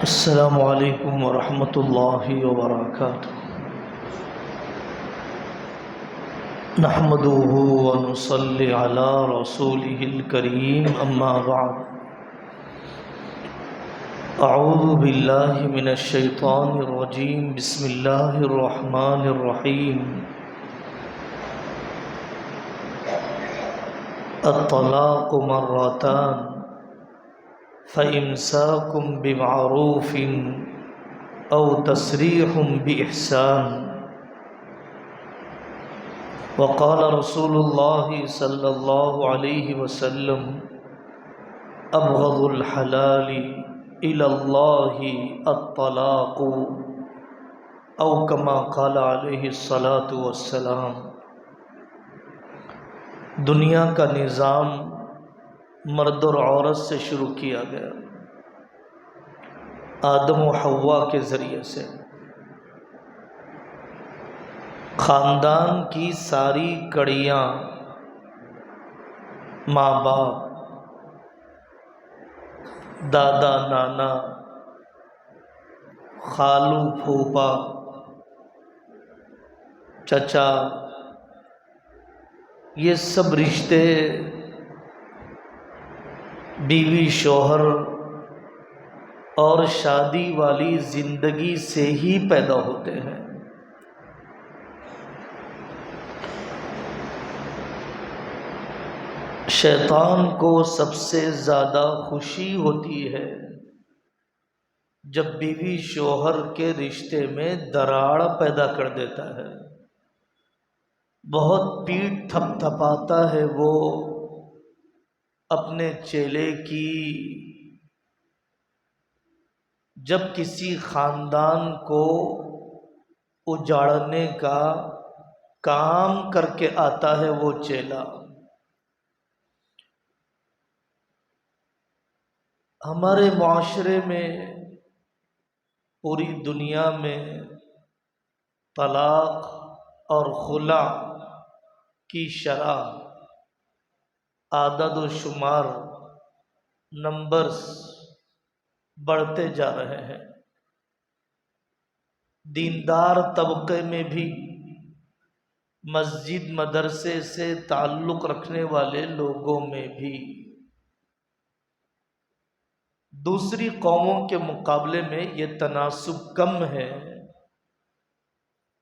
السلام علیکم ورحمۃ اللہ وبرکاتہ۔ نحمده ونصلی علی رسوله الکریم، اما بعد۔ اعوذ باللہ من الشیطان الرجیم، بسم اللہ الرحمن الرحیم۔ الطلاق مرتان فإمساك بمعروف أو تسريح بإحسان۔ وقال رسول الله صلى الله عليه وسلم: أبغض الحلال إلى الله الطلاق، أو كما قال عليه الصلاة والسلام۔ دنیا کا نظام مرد اور عورت سے شروع کیا گیا، آدم و حوا کے ذریعے سے۔ خاندان کی ساری کڑیاں ماں باپ، دادا نانا، خالو پھوپھا، چچا، یہ سب رشتے بیوی شوہر اور شادی والی زندگی سے ہی پیدا ہوتے ہیں۔ شیطان کو سب سے زیادہ خوشی ہوتی ہے جب بیوی شوہر کے رشتے میں دراڑ پیدا کر دیتا ہے، بہت پیٹھ تھپ تھپاتا ہے وہ اپنے چیلے کی۔ جب کسی خاندان کو اجاڑنے کا کام کر کے آتا ہے وہ چیلا۔ ہمارے معاشرے میں، پوری دنیا میں طلاق اور خلع کی شرح، اعداد و شمار، نمبرز بڑھتے جا رہے ہیں۔ دیندار طبقے میں بھی، مسجد مدرسے سے تعلق رکھنے والے لوگوں میں بھی، دوسری قوموں کے مقابلے میں یہ تناسب کم ہے۔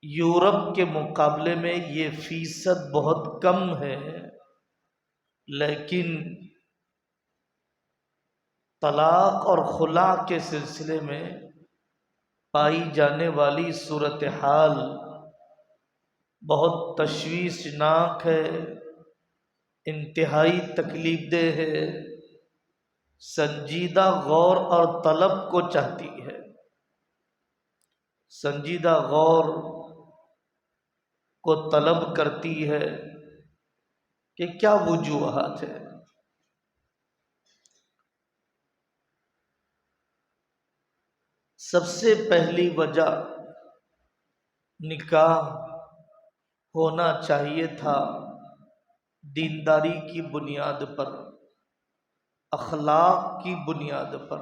یورپ کے مقابلے میں یہ فیصد بہت کم ہے، لیکن طلاق اور خلع کے سلسلے میں پائی جانے والی صورتحال بہت تشویشناک ہے، انتہائی تکلیف دہ ہے، سنجیدہ غور اور طلب کو چاہتی ہے۔ سنجیدہ غور کو طلب کرتی ہے کہ کیا وجوہات ہیں۔ سب سے پہلی وجہ، نکاح ہونا چاہیے تھا دینداری کی بنیاد پر، اخلاق کی بنیاد پر،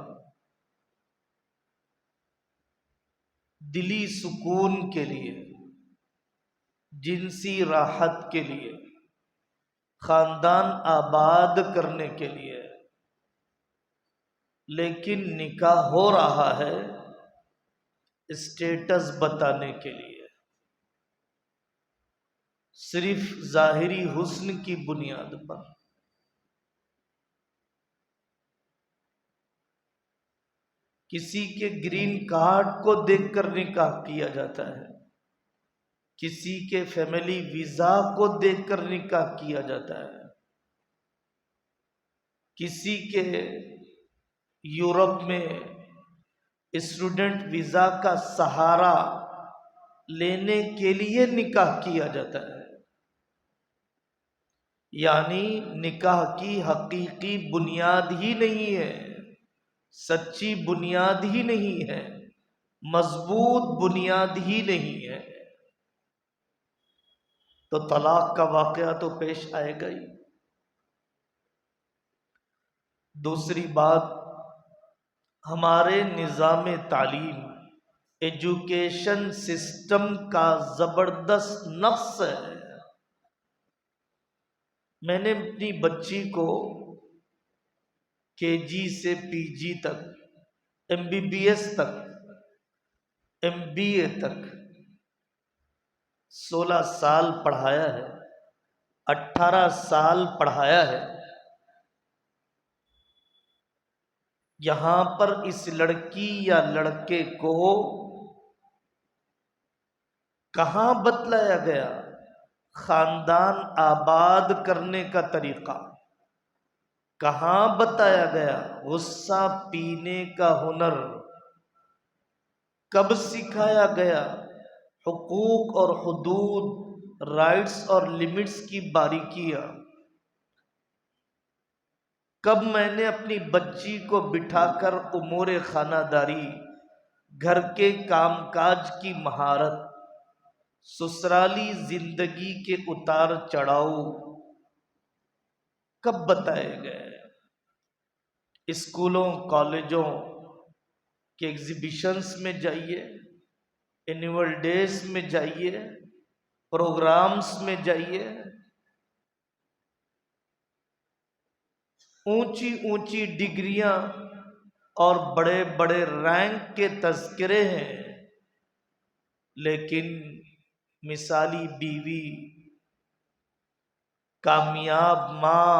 دلی سکون کے لیے، جنسی راحت کے لیے، خاندان آباد کرنے کے لیے۔ لیکن نکاح ہو رہا ہے اسٹیٹس بتانے کے لیے، صرف ظاہری حسن کی بنیاد پر۔ کسی کے گرین کارڈ کو دیکھ کر نکاح کیا جاتا ہے، کسی کے فیملی ویزا کو دیکھ کر نکاح کیا جاتا ہے، کسی کے یورپ میں اسٹوڈنٹ ویزا کا سہارا لینے کے لیے نکاح کیا جاتا ہے۔ یعنی نکاح کی حقیقی بنیاد ہی نہیں ہے، سچی بنیاد ہی نہیں ہے، مضبوط بنیاد ہی نہیں ہے، تو طلاق کا واقعہ تو پیش آئے گا ہی۔ دوسری بات، ہمارے نظام تعلیم ایجوکیشن سسٹم کا زبردست نقص ہے۔ میں نے اپنی بچی کو کے جی سے پی جی تک، ایم بی بی ایس تک، ایم بی اے تک 16 سال پڑھایا ہے، 18 سال پڑھایا ہے۔ یہاں پر اس لڑکی یا لڑکے کو کہاں بتلایا گیا خاندان آباد کرنے کا طریقہ؟ کہاں بتایا گیا غصہ پینے کا ہنر؟ کب سکھایا گیا حقوق اور حدود، رائٹس اور لمٹس کی باریکیاں؟ کب میں نے اپنی بچی کو بٹھا کر امور خانہ داری، گھر کے کام کاج کی مہارت، سسرالی زندگی کے اتار چڑھاؤ کب بتائے گئے؟ اسکولوں کالجوں کے ایگزیبیشنز میں جائیے، اینول ڈیز میں جائیے، پروگرامز میں جائیے، اونچی اونچی ڈگریاں اور بڑے بڑے رینک کے تذکرے ہیں، لیکن مثالی بیوی، کامیاب ماں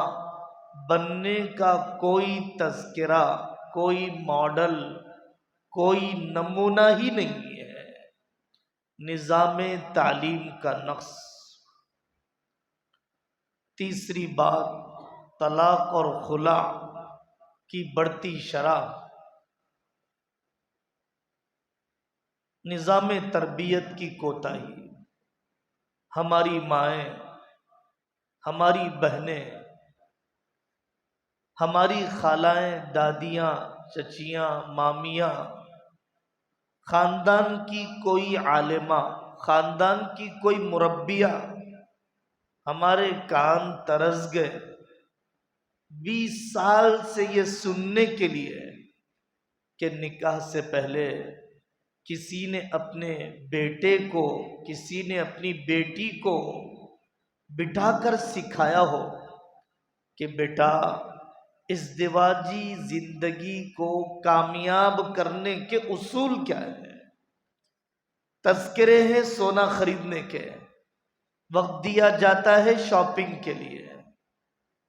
بننے کا کوئی تذکرہ، کوئی ماڈل، کوئی نمونہ ہی نہیں ہے۔ نظام تعلیم کا نقص۔ تیسری بات، طلاق اور خلع کی بڑھتی شرح۔ نظام تربیت کی کوتاہی۔ ہماری مائیں، ہماری بہنیں، ہماری خالائیں، دادیاں، چچیاں، مامیاں، خاندان کی کوئی عالمہ، خاندان کی کوئی مربیہ، ہمارے کان ترس گئے 20 سال سے یہ سننے کے لیے کہ نکاح سے پہلے کسی نے اپنے بیٹے کو، کسی نے اپنی بیٹی کو بٹھا کر سکھایا ہو کہ بیٹا ازدواجی زندگی کو کامیاب کرنے کے اصول کیا ہیں۔ تذکرے ہیں سونا خریدنے کے، وقت دیا جاتا ہے شاپنگ کے لیے،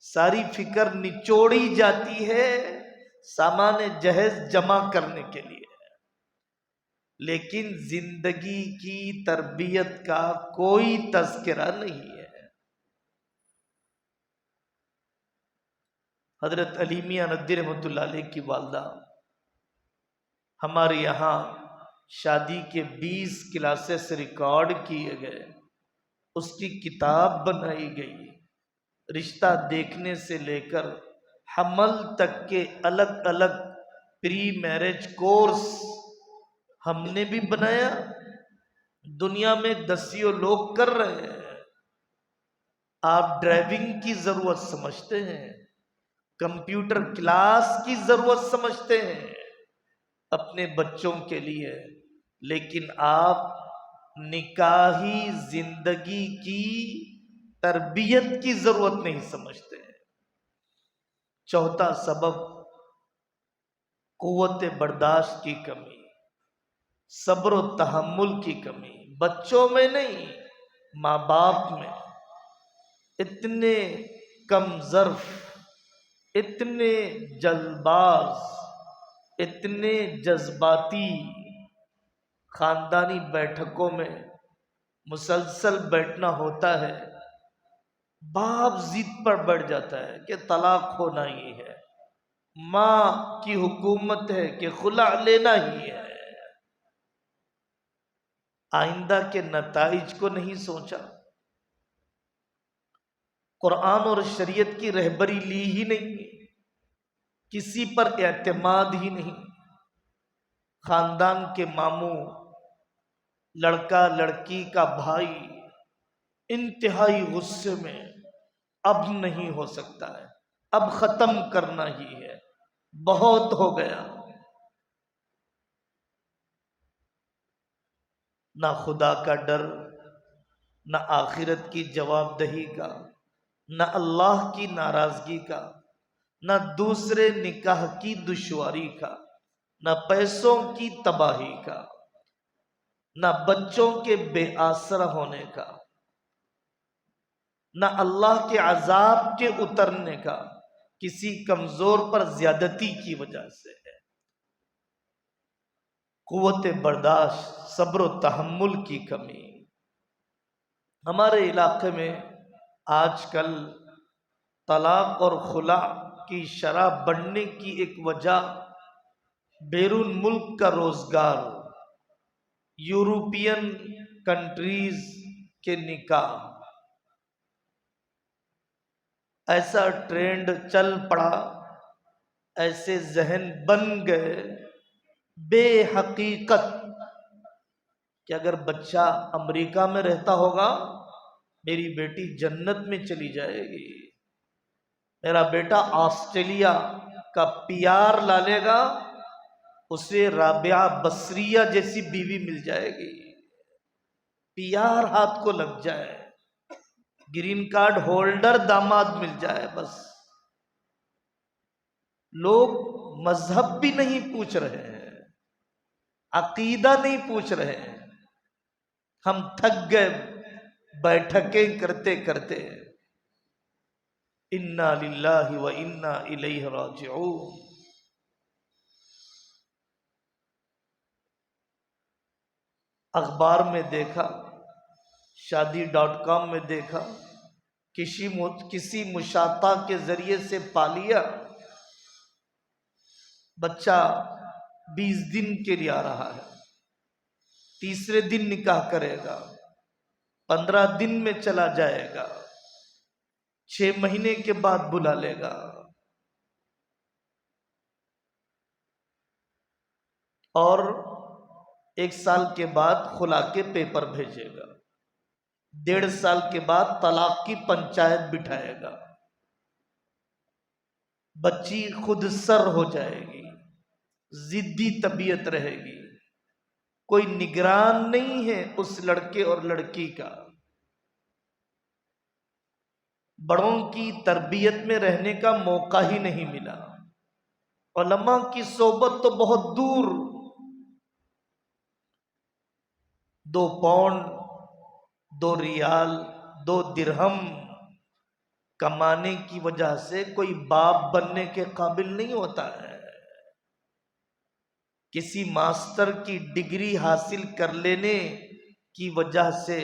ساری فکر نچوڑی جاتی ہے سامان جہیز جمع کرنے کے لیے، لیکن زندگی کی تربیت کا کوئی تذکرہ نہیں ہے۔ حضرت علی میاں ندوی رحمۃ اللہ علیہ کی والدہ ہمارے یہاں شادی کے 20 کلاسز ریکارڈ کیے گئے، اس کی کتاب بنائی گئی، رشتہ دیکھنے سے لے کر حمل تک کے الگ الگ پری میرج کورس ہم نے بھی بنایا، دنیا میں دسیوں لوگ کر رہے ہیں۔ آپ ڈرائیونگ کی ضرورت سمجھتے ہیں، کمپیوٹر کلاس کی ضرورت سمجھتے ہیں اپنے بچوں کے لیے، لیکن آپ نکاحی زندگی کی تربیت کی ضرورت نہیں سمجھتے ہیں۔ چوتھا سبب، قوت برداشت کی کمی، صبر و تحمل کی کمی، بچوں میں نہیں ماں باپ میں۔ اتنے کم ظرف، اتنے جلد باز، اتنے جذباتی، خاندانی بیٹھکوں میں مسلسل بیٹھنا ہوتا ہے، باپ ضد پر بڑھ جاتا ہے کہ طلاق ہونا ہی ہے، ماں کی حکومت ہے کہ خلع لینا ہی ہے۔ آئندہ کے نتائج کو نہیں سوچا، قرآن اور شریعت کی رہبری لی ہی نہیں، کسی پر اعتماد ہی نہیں، خاندان کے ماموں، لڑکا لڑکی کا بھائی انتہائی غصے میں، اب نہیں ہو سکتا ہے، اب ختم کرنا ہی ہے، بہت ہو گیا۔ نہ خدا کا ڈر، نہ آخرت کی جواب دہی کا، نہ اللہ کی ناراضگی کا، نہ دوسرے نکاح کی دشواری کا، نہ پیسوں کی تباہی کا، نہ بچوں کے بے آسرا ہونے کا، نہ اللہ کے عذاب کے اترنے کا، کسی کمزور پر زیادتی کی وجہ سے ہے۔ قوت برداشت، صبر و تحمل کی کمی۔ ہمارے علاقے میں آج کل طلاق اور خلع کی شرح بڑھنے کی ایک وجہ بیرون ملک کا روزگار، یورپین کنٹریز کے نکاح، ایسا ٹرینڈ چل پڑا، ایسے ذہن بن گئے بے حقیقت کہ اگر بچہ امریکہ میں رہتا ہوگا میری بیٹی جنت میں چلی جائے گی، میرا بیٹا آسٹریلیا کا پی آر لا لے گا اسے رابعہ بصریہ جیسی بیوی مل جائے گی، پی آر ہاتھ کو لگ جائے، گرین کارڈ ہولڈر داماد مل جائے، بس۔ لوگ مذہب بھی نہیں پوچھ رہے ہیں، عقیدہ نہیں پوچھ رہے ہیں، ہم تھک گئے بیٹھکیں کرتے کرتے۔ انا للہ و انا الیہ راجعون۔ اخبار میں دیکھا، شادی.com میں دیکھا، کسی مشاطہ کے ذریعے سے پالیا بچہ 20 دن کے لیے آ رہا ہے، تیسرے دن نکاح کرے گا، 15 دن میں چلا جائے گا، 6 مہینے کے بعد بلا لے گا، اور 1 سال کے بعد خلا کے پیپر بھیجے گا، 1.5 سال کے بعد طلاق کی پنچایت بٹھائے گا، بچی خود سر ہو جائے گی، ضدی طبیعت رہے گی، کوئی نگران نہیں ہے اس لڑکے اور لڑکی کا، بڑوں کی تربیت میں رہنے کا موقع ہی نہیں ملا، علماء کی صحبت تو بہت دور۔ 2 پاؤنڈ، 2 ریال، 2 درہم کمانے کی وجہ سے کوئی باپ بننے کے قابل نہیں ہوتا ہے، کسی ماسٹر کی ڈگری حاصل کر لینے کی وجہ سے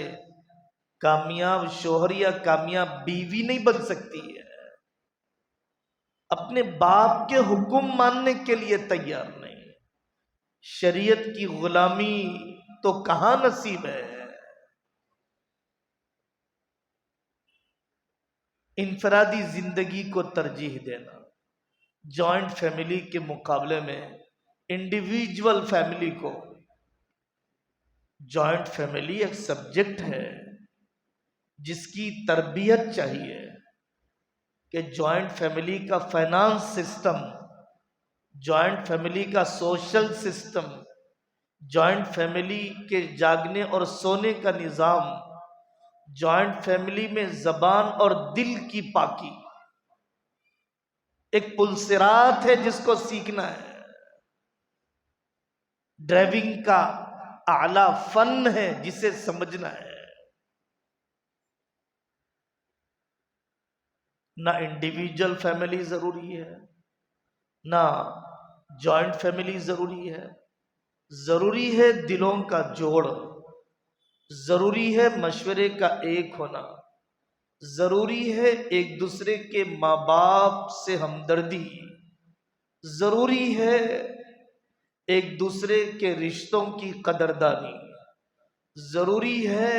کامیاب شوہر یا کامیاب بیوی نہیں بن سکتی ہے، اپنے باپ کے حکم ماننے کے لیے تیار نہیں، شریعت کی غلامی تو کہاں نصیب ہے۔ انفرادی زندگی کو ترجیح دینا، جوائنٹ فیملی کے مقابلے میں انڈیویجول فیملی کو۔ جوائنٹ فیملی ایک سبجیکٹ ہے جس کی تربیت چاہیے کہ جوائنٹ فیملی کا فائنانس سسٹم، جوائنٹ فیملی کا سوشل سسٹم، جوائنٹ فیملی کے جاگنے اور سونے کا نظام، جوائنٹ فیملی میں زبان اور دل کی پاکی ایک پلسرات ہے جس کو سیکھنا ہے، ڈرائیونگ کا اعلی فن ہے جسے سمجھنا ہے۔ نہ انڈیویجول فیملی ضروری ہے، نہ جوائنٹ فیملی ضروری ہے، ضروری ہے دلوں کا جوڑ، ضروری ہے مشورے کا ایک ہونا، ضروری ہے ایک دوسرے کے ماں باپ سے ہمدردی، ضروری ہے ایک دوسرے کے رشتوں کی قدردانی، ضروری ہے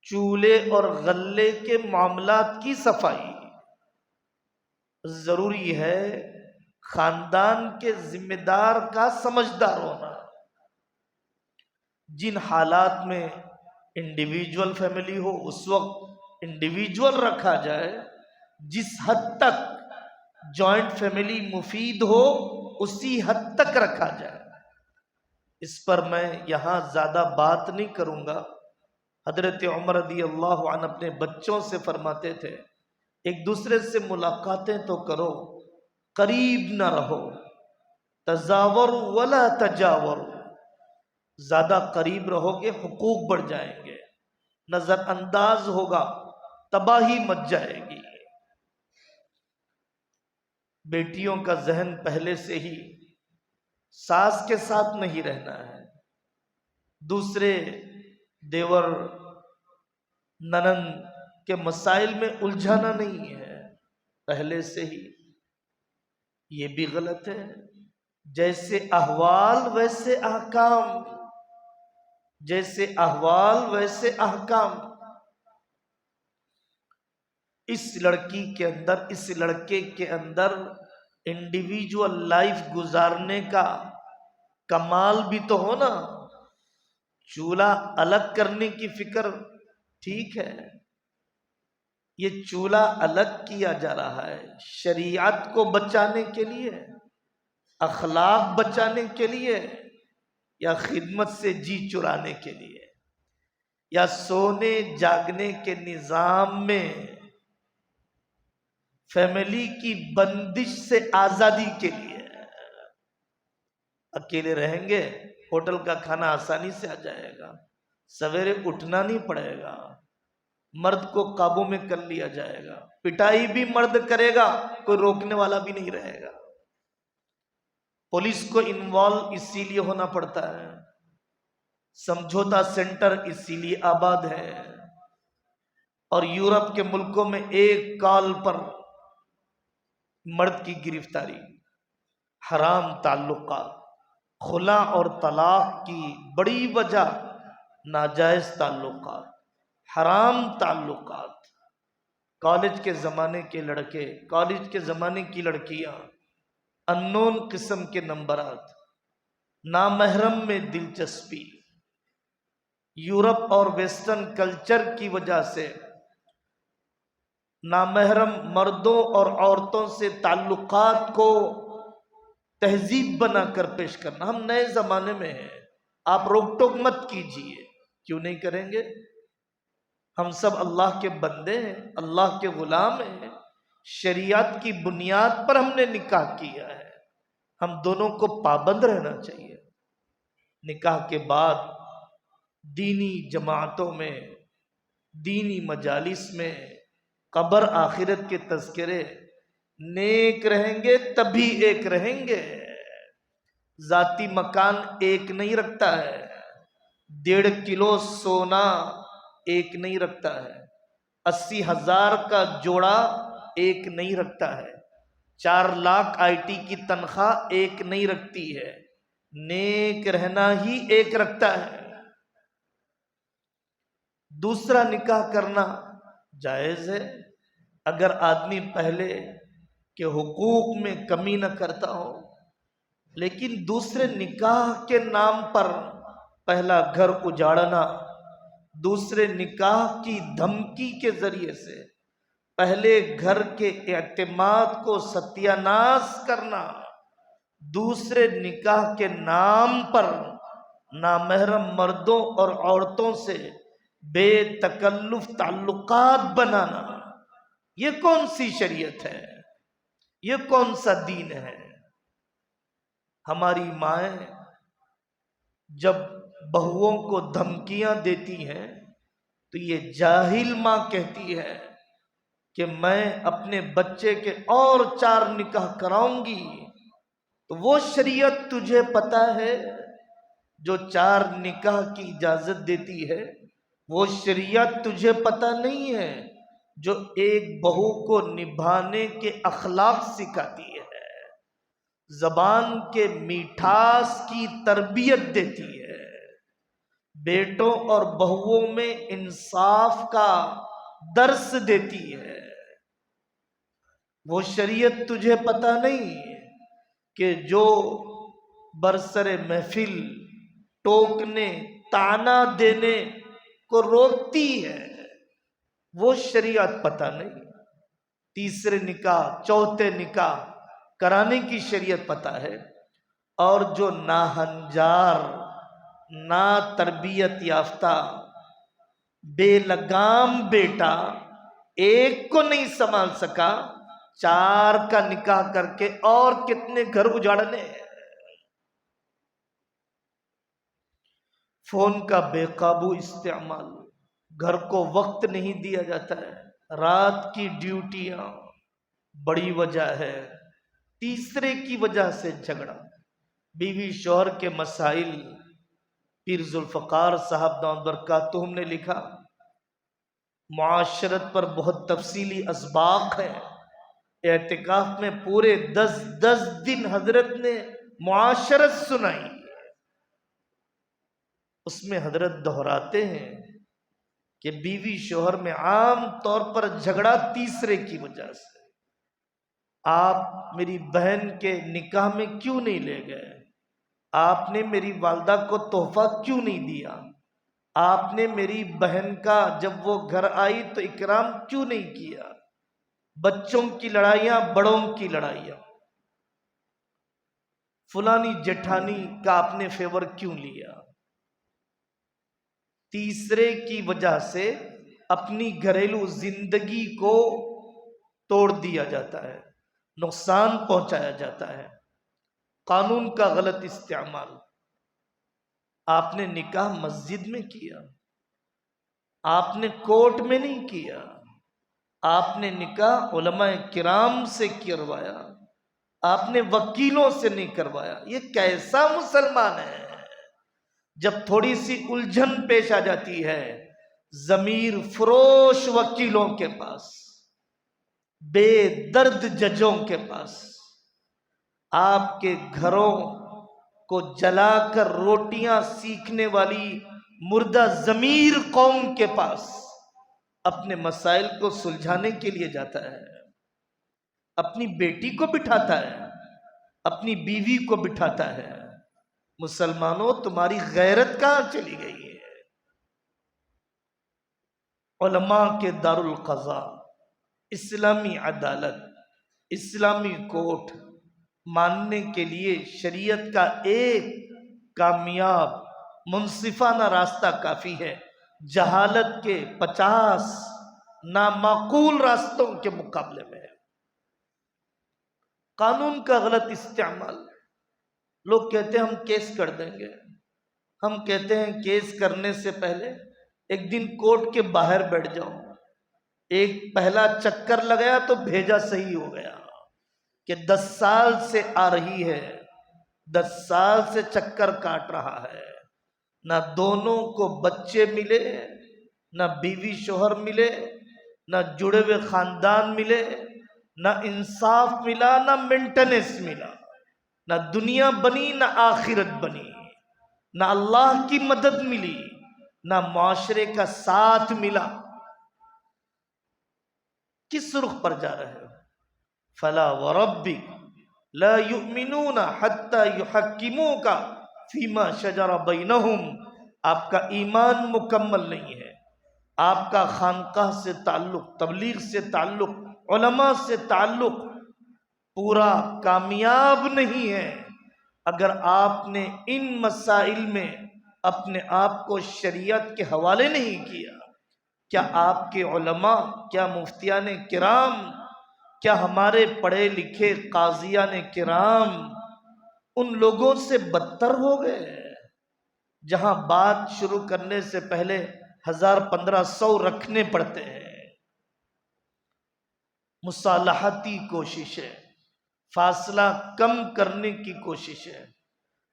چولہے اور غلے کے معاملات کی صفائی، ضروری ہے خاندان کے ذمہ دار کا سمجھدار ہونا۔ جن حالات میں انڈیویجول فیملی ہو اس وقت انڈیویجول رکھا جائے، جس حد تک جوائنٹ فیملی مفید ہو اسی حد تک رکھا جائے۔ اس پر میں یہاں زیادہ بات نہیں کروں گا۔ حضرت عمر رضی اللہ عنہ اپنے بچوں سے فرماتے تھے ایک دوسرے سے ملاقاتیں تو کرو، قریب نہ رہو، تزاور ولا تجاور، زیادہ قریب رہو گے حقوق بڑھ جائیں گے، نظر انداز ہوگا تباہی مچ جائے گی۔ بیٹیوں کا ذہن پہلے سے ہی ساس کے ساتھ نہیں رہنا ہے، دوسرے دیور ننند کے مسائل میں الجھانا نہیں ہے پہلے سے ہی، یہ بھی غلط ہے۔ جیسے احوال ویسے احکام، جیسے احوال ویسے احکام۔ اس لڑکی کے اندر، اس لڑکے کے اندر انڈیویجول لائف گزارنے کا کمال بھی تو ہو نا۔ چولہا الگ کرنے کی فکر ٹھیک ہے، یہ چولہا الگ کیا جا رہا ہے شریعت کو بچانے کے لیے، اخلاق بچانے کے لیے، یا خدمت سے جی چرانے کے لیے، یا سونے جاگنے کے نظام میں فیملی کی بندش سے آزادی کے لیے۔ اکیلے رہیں گے ہوٹل کا کھانا آسانی سے آ جائے گا، سویرے اٹھنا نہیں پڑے گا، مرد کو قابو میں کر لیا جائے گا، پٹائی بھی مرد کرے گا، کوئی روکنے والا بھی نہیں رہے گا۔ پولیس کو انوالو اسی لیے ہونا پڑتا ہے، سمجھوتا سینٹر اسی لیے آباد ہے، اور یورپ کے ملکوں میں ایک کال پر مرد کی گرفتاری۔ حرام تعلقات، خلا اور طلاق کی بڑی وجہ ناجائز تعلقات، حرام تعلقات۔ کالج کے زمانے کے لڑکے، کالج کے زمانے کی لڑکیاں، اننون قسم کے نمبرات، نامحرم میں دلچسپی، یورپ اور ویسٹرن کلچر کی وجہ سے نامحرم مردوں اور عورتوں سے تعلقات کو تہذیب بنا کر پیش کرنا۔ ہم نئے زمانے میں ہیں، آپ روک ٹوک مت کیجئے، کیوں نہیں کریں گے؟ ہم سب اللہ کے بندے ہیں، اللہ کے غلام ہیں، شریعت کی بنیاد پر ہم نے نکاح کیا ہے، ہم دونوں کو پابند رہنا چاہیے۔ نکاح کے بعد دینی جماعتوں میں، دینی مجالس میں، قبر آخرت کے تذکرے، نیک رہیں گے تبھی ایک رہیں گے۔ ذاتی مکان ایک نہیں رکھتا ہے، 1.5 کلو سونا ایک نہیں رکھتا ہے، 80,000 کا جوڑا ایک نہیں رکھتا ہے، 4 لاکھ آئی ٹی کی تنخواہ ایک نہیں رکھتی ہے، نیک رہنا ہی ایک رکھتا ہے۔ دوسرا نکاح کرنا جائز ہے اگر آدمی پہلے کے حقوق میں کمی نہ کرتا ہو، لیکن دوسرے نکاح کے نام پر پہلا گھر اجاڑنا، دوسرے نکاح کی دھمکی کے ذریعے سے پہلے گھر کے اعتماد کو ستیہ ناش کرنا، دوسرے نکاح کے نام پر نامحرم مردوں اور عورتوں سے بے تکلف تعلقات بنانا، یہ کون سی شریعت ہے؟ یہ کون سا دین ہے؟ ہماری مائیں جب بہوؤں کو دھمکیاں دیتی ہیں تو یہ جاہل ماں کہتی ہے کہ میں اپنے بچے کے اور 4 نکاح کراؤں گی، تو وہ شریعت تجھے پتہ ہے جو 4 نکاح کی اجازت دیتی ہے؟ وہ شریعت تجھے پتہ نہیں ہے جو ایک بہو کو نبھانے کے اخلاق سکھاتی ہے، زبان کے میٹھاس کی تربیت دیتی ہے، بیٹوں اور بہوؤں میں انصاف کا درس دیتی ہے؟ وہ شریعت تجھے پتہ نہیں کہ جو برسر محفل ٹوکنے طعنہ دینے کو روکتی ہے؟ وہ شریعت پتہ نہیں۔ تیسرے نکاح، چوتھے نکاح کرانے کی شریعت پتہ ہے، اور جو ناہنجار نا تربیت یافتہ بے لگام بیٹا ایک کو نہیں سنبھال سکا، 4 کا نکاح کر کے اور کتنے گھر اجاڑنے ہیں۔ فون کا بے قابو استعمال، گھر کو وقت نہیں دیا جاتا ہے، رات کی ڈیوٹیاں بڑی وجہ ہے۔ تیسرے کی وجہ سے جھگڑا، بیوی شوہر کے مسائل۔ پیر ذوالفقار صاحب دامت برکاتہم نے لکھا، معاشرت پر بہت تفصیلی اسباق ہے۔ اعتکاف میں پورے 10 دن حضرت نے معاشرت سنائی۔ اس میں حضرت دہراتے ہیں کہ بیوی شوہر میں عام طور پر جھگڑا تیسرے کی وجہ سے۔ آپ میری بہن کے نکاح میں کیوں نہیں لے گئے؟ آپ نے میری والدہ کو تحفہ کیوں نہیں دیا؟ آپ نے میری بہن کا جب وہ گھر آئی تو اکرام کیوں نہیں کیا؟ بچوں کی لڑائیاں، بڑوں کی لڑائیاں، فلانی جٹھانی کا آپ نے فیور کیوں لیا؟ تیسرے کی وجہ سے اپنی گھریلو زندگی کو توڑ دیا جاتا ہے، نقصان پہنچایا جاتا ہے۔ قانون کا غلط استعمال، آپ نے نکاح مسجد میں کیا، آپ نے کورٹ میں نہیں کیا، آپ نے نکاح علماء کرام سے کروایا، آپ نے وکیلوں سے نہیں کروایا۔ یہ کیسا مسلمان ہے؟ جب تھوڑی سی الجھن پیش آ جاتی ہے، ضمیر فروش وکیلوں کے پاس، بے درد ججوں کے پاس، آپ کے گھروں کو جلا کر روٹیاں سیکھنے والی مردہ ضمیر قوم کے پاس اپنے مسائل کو سلجھانے کے لیے جاتا ہے، اپنی بیٹی کو بٹھاتا ہے، اپنی بیوی کو بٹھاتا ہے۔ مسلمانوں، تمہاری غیرت کہاں چلی گئی ہے؟ علماء کے دارالقضاء، اسلامی عدالت، اسلامی کورٹ ماننے کے لیے شریعت کا ایک کامیاب منصفانہ راستہ کافی ہے، جہالت کے 50 نامعقول راستوں کے مقابلے میں ہے۔ قانون کا غلط استعمال، لوگ کہتے ہیں ہم کیس کر دیں گے، ہم کہتے ہیں کیس کرنے سے پہلے ایک دن کورٹ کے باہر بیٹھ جاؤ، ایک پہلا چکر لگایا تو بھیجا صحیح ہو گیا کہ 10 سال سے آ رہی ہے، 10 سال سے چکر کاٹ رہا ہے، نہ دونوں کو بچے ملے، نہ بیوی شوہر ملے، نہ جڑے ہوئے خاندان ملے، نہ انصاف ملا، نہ مینٹننس ملا، نہ دنیا بنی نہ آخرت بنی، نہ اللہ کی مدد ملی، نہ معاشرے کا ساتھ ملا۔ کس رخ پر جا رہے ہو؟ فلا وربک لا یؤمنون حتی یحکموک فیما شجر بینہم۔ آپ کا ایمان مکمل نہیں ہے، آپ کا خانقاہ سے تعلق، تبلیغ سے تعلق، علماء سے تعلق پورا کامیاب نہیں ہے اگر آپ نے ان مسائل میں اپنے آپ کو شریعت کے حوالے نہیں کیا۔ کیا آپ کے علماء، کیا مفتیان کرام، کیا ہمارے پڑھے لکھے قاضیان کرام ان لوگوں سے بدتر ہو گئے جہاں بات شروع کرنے سے پہلے 1000-1500 رکھنے پڑتے ہیں؟ مصالحتی کوششیں، فاصلہ کم کرنے کی کوششیں،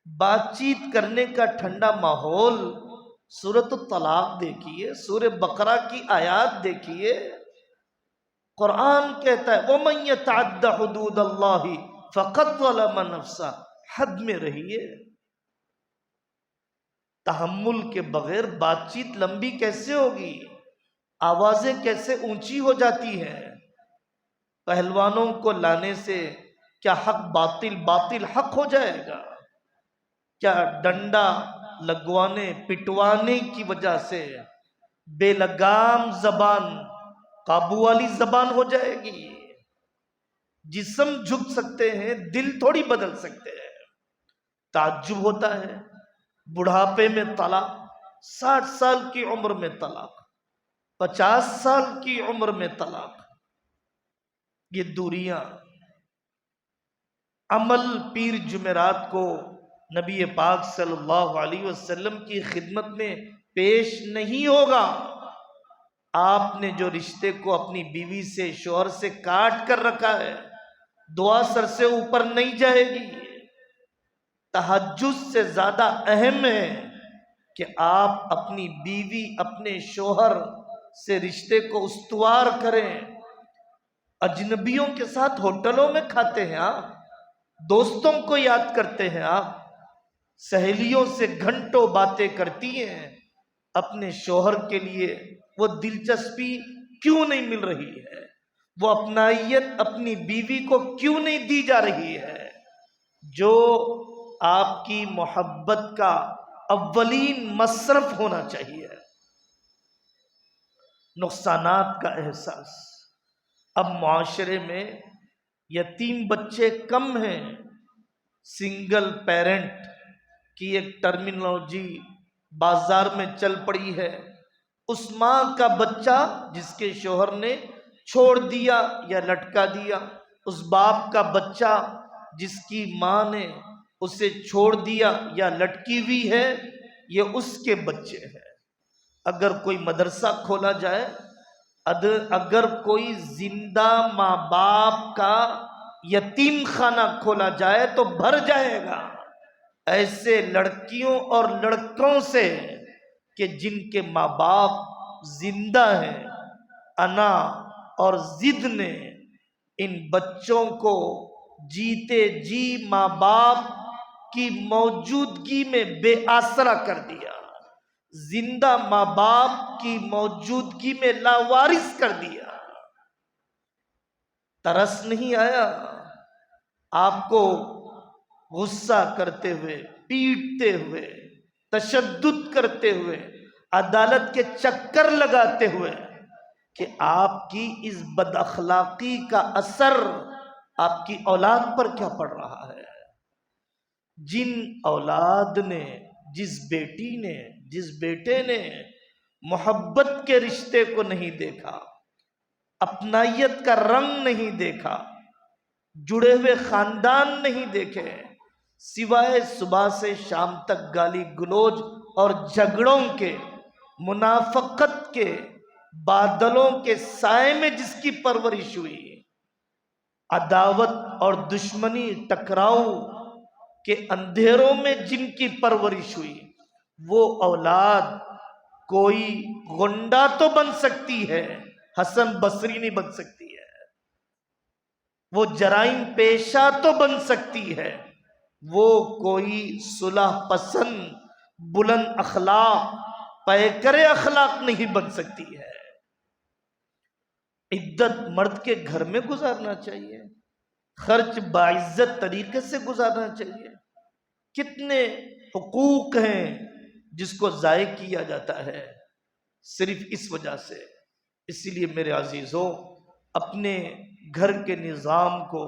بات چیت کرنے کا ٹھنڈا ماحول۔ سورۃ الطلاق دیکھیے، سورہ بقرہ کی آیات دیکھیے، قرآن کہتا ہے وَمَن يَتَعَدَّ حُدُودَ اللَّهِ فَقَدْ ظَلَمَ نَفْسَهُ۔ حد میں رہیے۔ تحمل کے بغیر بات چیت لمبی کیسے ہوگی؟ آوازیں کیسے اونچی ہو جاتی ہیں؟ پہلوانوں کو لانے سے کیا حق باطل، باطل حق ہو جائے گا؟ کیا ڈنڈا لگوانے پٹوانے کی وجہ سے بے لگام زبان قابو والی زبان ہو جائے گی؟ جسم جھک سکتے ہیں، دل تھوڑی بدل سکتے ہیں۔ تعجب ہوتا ہے بڑھاپے میں طلاق، 60 سال کی عمر میں طلاق، 50 سال کی عمر میں طلاق. یہ دوریاں عمل پیر جمعرات کو نبی پاک صلی اللہ علیہ وسلم کی خدمت میں پیش نہیں ہوگا. آپ نے جو رشتے کو اپنی بیوی سے، شوہر سے کاٹ کر رکھا ہے، دعا سر سے اوپر نہیں جائے گی. تہجد سے زیادہ اہم ہے کہ آپ اپنی بیوی، اپنے شوہر سے رشتے کو استوار کریں. اجنبیوں کے ساتھ ہوٹلوں میں کھاتے ہیں آپ، دوستوں کو یاد کرتے ہیں آپ، سہیلیوں سے گھنٹوں باتیں کرتی ہیں. اپنے شوہر کے لیے وہ دلچسپی کیوں نہیں مل رہی ہے؟ وہ اپنائیت اپنی بیوی کو کیوں نہیں دی جا رہی ہے؟ جو آپ کی محبت کا اولین مصرف ہونا چاہیے. نقصانات کا احساس. اب معاشرے میں یتیم بچے کم ہیں. سنگل پیرنٹ کی ایک ٹرمینالوجی بازار میں چل پڑی ہے. اس ماں کا بچہ جس کے شوہر نے چھوڑ دیا یا لٹکا دیا، اس باپ کا بچہ جس کی ماں نے اسے چھوڑ دیا یا لٹکی ہوئی ہے، یہ اس کے بچے ہیں. اگر کوئی مدرسہ کھولا جائے، اگر کوئی زندہ ماں باپ کا یتیم خانہ کھولا جائے تو بھر جائے گا ایسے لڑکیوں اور لڑکوں سے کہ جن کے ماں باپ زندہ ہیں. انا اور ضد نے ان بچوں کو جیتے جی ماں باپ کی موجودگی میں بے آسرا کر دیا، زندہ ماں باپ کی موجودگی میں لاوارث کر دیا. ترس نہیں آیا آپ کو غصہ کرتے ہوئے، پیٹتے ہوئے، تشدد کرتے ہوئے، عدالت کے چکر لگاتے ہوئے کہ آپ کی اس بد اخلاقی کا اثر آپ کی اولاد پر کیا پڑ رہا ہے؟ جن اولاد نے، جس بیٹی نے، جس بیٹے نے محبت کے رشتے کو نہیں دیکھا، اپنائیت کا رنگ نہیں دیکھا، جڑے ہوئے خاندان نہیں دیکھے، سوائے صبح سے شام تک گالی گلوچ اور جھگڑوں کے، منافقت کے بادلوں کے سائے میں جس کی پرورش ہوئی، عداوت اور دشمنی ٹکراؤ کے اندھیروں میں جن کی پرورش ہوئی، وہ اولاد کوئی غنڈہ تو بن سکتی ہے، حسن بصری نہیں بن سکتی ہے. وہ جرائم پیشہ تو بن سکتی ہے، وہ کوئی صلح پسند، بلند اخلاق، پیکر اخلاق نہیں بن سکتی ہے. عدت مرد کے گھر میں گزارنا چاہیے، خرچ باعزت طریقے سے گزارنا چاہیے. کتنے حقوق ہیں جس کو ضائع کیا جاتا ہے صرف اس وجہ سے. اسی لیے میرے عزیزوں، اپنے گھر کے نظام کو،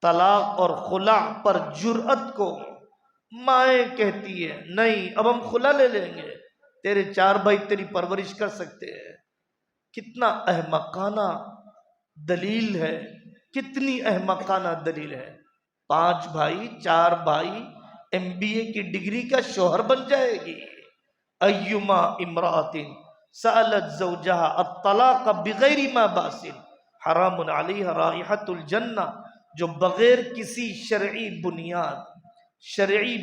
طلاق اور خلع پر جرأت کو، مائیں کہتی ہے نہیں اب ہم خلع لے لیں گے، تیرے 4 بھائی تیری پرورش کر سکتے ہیں. کتنا احمقانہ دلیل ہے، کتنی احمقانہ دلیل ہے. 5 بھائی، 4 بھائی، MBA کی ڈگری کا شوہر بن جائے گی. ایما امرأۃ سألت زوجہا الطلاق بغیر ما باس حرام علیہا رائحۃ الجنہ. جو بغیر کسی شرعی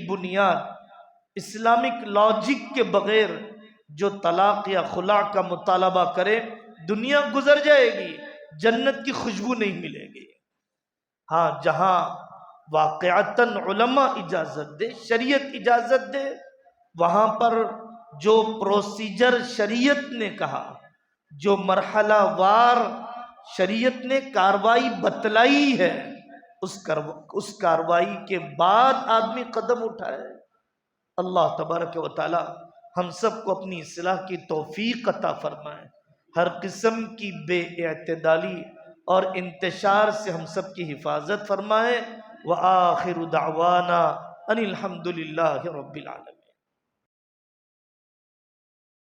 بنیاد، اسلامک لاجک کے بغیر جو طلاق یا خلع کا مطالبہ کرے، دنیا گزر جائے گی، جنت کی خوشبو نہیں ملے گی. ہاں جہاں واقعتاً علماء اجازت دے، شریعت اجازت دے، وہاں پر جو پروسیجر شریعت نے کہا، جو مرحلہ وار شریعت نے کاروائی بتلائی ہے، اس کاروائی کے بعد آدمی قدم اٹھائے. اللہ تبارک و تعالی ہم سب کو اپنی اصلاح کی توفیق عطا فرمائے، ہر قسم کی بے اعتدالی اور انتشار سے ہم سب کی حفاظت فرمائے. وآخر دعوانا ان الحمد للہ رب العالمین.